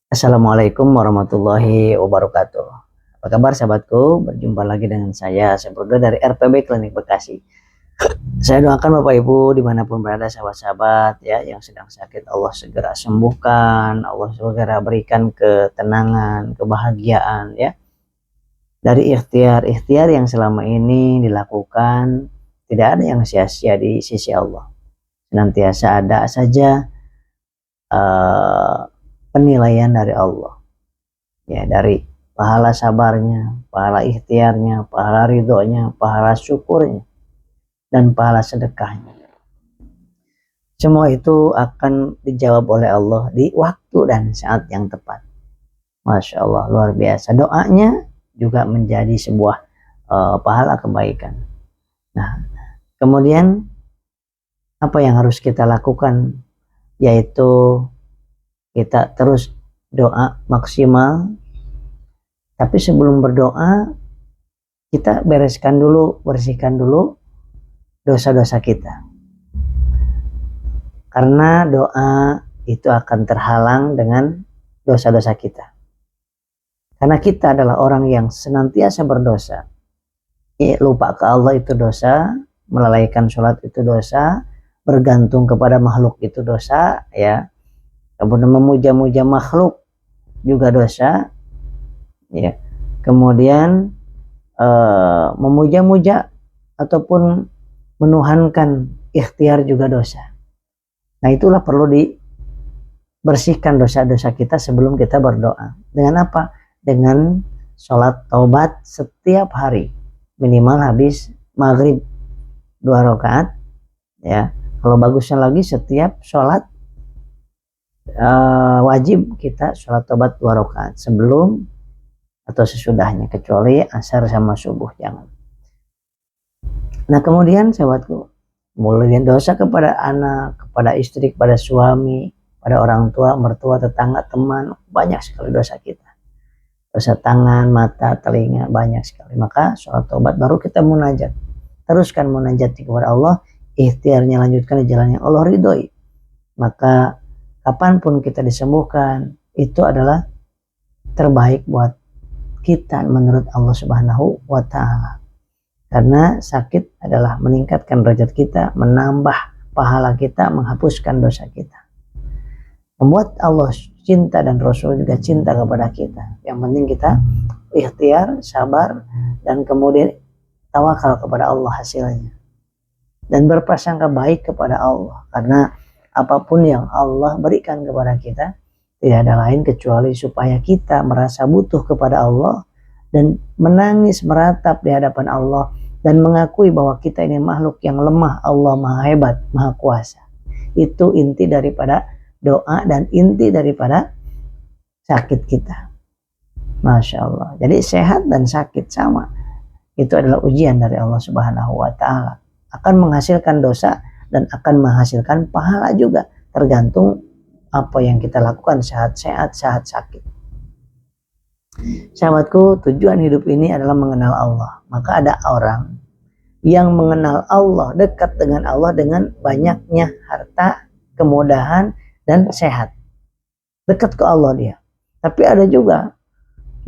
Assalamualaikum warahmatullahi wabarakatuh. Apa kabar sahabatku? Berjumpa lagi dengan saya Bro dari RPB Klinik Bekasi. Saya doakan Bapak Ibu dimanapun berada sahabat-sahabat ya yang sedang sakit, Allah segera sembuhkan, Allah segera berikan ketenangan, kebahagiaan ya. Dari ikhtiar-ikhtiar yang selama ini dilakukan, tidak ada yang sia-sia di sisi Allah. Senantiasa ada saja uh, penilaian dari Allah. Ya, dari pahala sabarnya, pahala ikhtiarnya, pahala ridhonya, pahala syukurnya, dan pahala sedekahnya. Semua itu akan dijawab oleh Allah di waktu dan saat yang tepat. Masya Allah, luar biasa. Doanya juga menjadi sebuah pahala kebaikan. Nah, kemudian apa yang harus kita lakukan? Yaitu kita terus doa maksimal. Tapi sebelum berdoa, kita bersihkan dulu dosa-dosa kita. Karena doa itu akan terhalang dengan dosa-dosa kita. Karena kita adalah orang yang senantiasa berdosa. Lupa ke Allah itu dosa, melalaikan sholat itu dosa, bergantung kepada makhluk itu dosa, ya. Kemudian memuja-muja makhluk juga dosa, ya. Kemudian memuja-muja ataupun menuhankan ikhtiar juga dosa. Nah, itulah perlu dibersihkan dosa-dosa kita sebelum kita berdoa. Dengan apa? Dengan sholat taubat setiap hari, minimal habis maghrib 2 rakaat, ya. Kalau bagusnya lagi setiap sholat wajib kita sholat taubat 2 rakaat sebelum atau sesudahnya, kecuali asar sama subuh jangan. Nah, kemudian sahabatku, mulai dosa kepada anak, kepada istri, kepada suami, pada orang tua, mertua, tetangga, teman, banyak sekali dosa kita. Dosa tangan, mata, telinga, banyak sekali. Maka sholat taubat baru kita munajat. Teruskan munajat kepada Allah, ikhtiarnya lanjutkan di jalan yang Allah ridhoi. Maka kapanpun kita disembuhkan, itu adalah terbaik buat kita menurut Allah Subhanahu wa Ta'ala. Karena sakit adalah meningkatkan derajat kita, menambah pahala kita, menghapuskan dosa kita, membuat Allah cinta dan Rasul juga cinta kepada kita. Yang penting kita ikhtiar, sabar, dan kemudian tawakal kepada Allah hasilnya, dan berprasangka baik kepada Allah. Karena apapun yang Allah berikan kepada kita, tidak ada lain kecuali supaya kita merasa butuh kepada Allah dan menangis meratap di hadapan Allah dan mengakui bahwa kita ini makhluk yang lemah, Allah maha hebat, maha kuasa. Itu inti daripada doa dan inti daripada sakit kita. Masya Allah. Jadi sehat dan sakit sama. Itu adalah ujian dari Allah Subhanahu wa Ta'ala. Akan menghasilkan dosa dan akan menghasilkan pahala juga, tergantung apa yang kita lakukan saat sehat, saat sakit. Sahabatku, tujuan hidup ini adalah mengenal Allah. Maka ada orang yang mengenal Allah, dekat dengan Allah dengan banyaknya harta, kemudahan, dan sehat. Dekat ke Allah dia. Tapi ada juga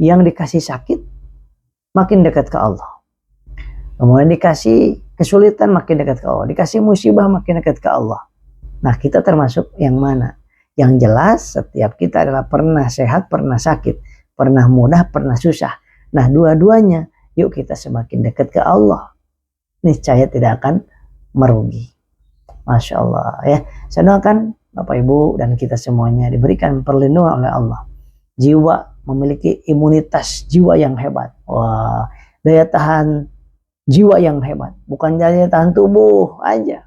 yang dikasih sakit, makin dekat ke Allah. Kemudian dikasih kesulitan, makin dekat ke Allah. Dikasih musibah, makin dekat ke Allah. Nah, kita termasuk yang mana? Yang jelas setiap kita adalah pernah sehat, pernah sakit, pernah mudah, pernah susah. Nah, dua-duanya yuk kita semakin dekat ke Allah. Niscaya tidak akan merugi. Masya Allah ya. Saya doakan Bapak Ibu dan kita semuanya diberikan perlindungan oleh Allah. Jiwa memiliki imunitas jiwa yang hebat. Wah, daya tahan jiwa yang hebat. Bukan daya tahan tubuh aja.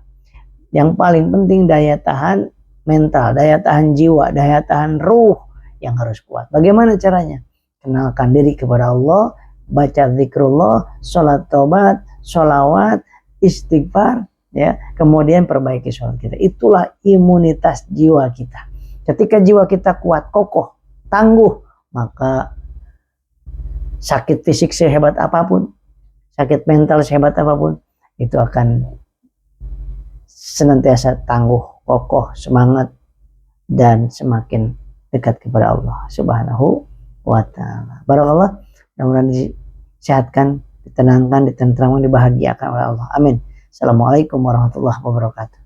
Yang paling penting daya tahan mental, daya tahan jiwa, daya tahan ruh yang harus kuat. Bagaimana caranya? Kenalkan diri kepada Allah, baca zikrullah, sholat taubat, sholawat, istighfar, ya. Kemudian perbaiki sholat kita. Itulah imunitas jiwa kita. Ketika jiwa kita kuat, kokoh, tangguh, maka sakit fisik sehebat apapun, sakit mental sehebat apapun, itu akan senantiasa tangguh, kokoh, semangat, dan semakin dekat kepada Allah Subhanahu wa taala. Barakallah, mudah-mudahan disehatkan, ditenangkan, ditentramkan, dibahagiakan oleh Allah. Amin. Assalamualaikum warahmatullahi wabarakatuh.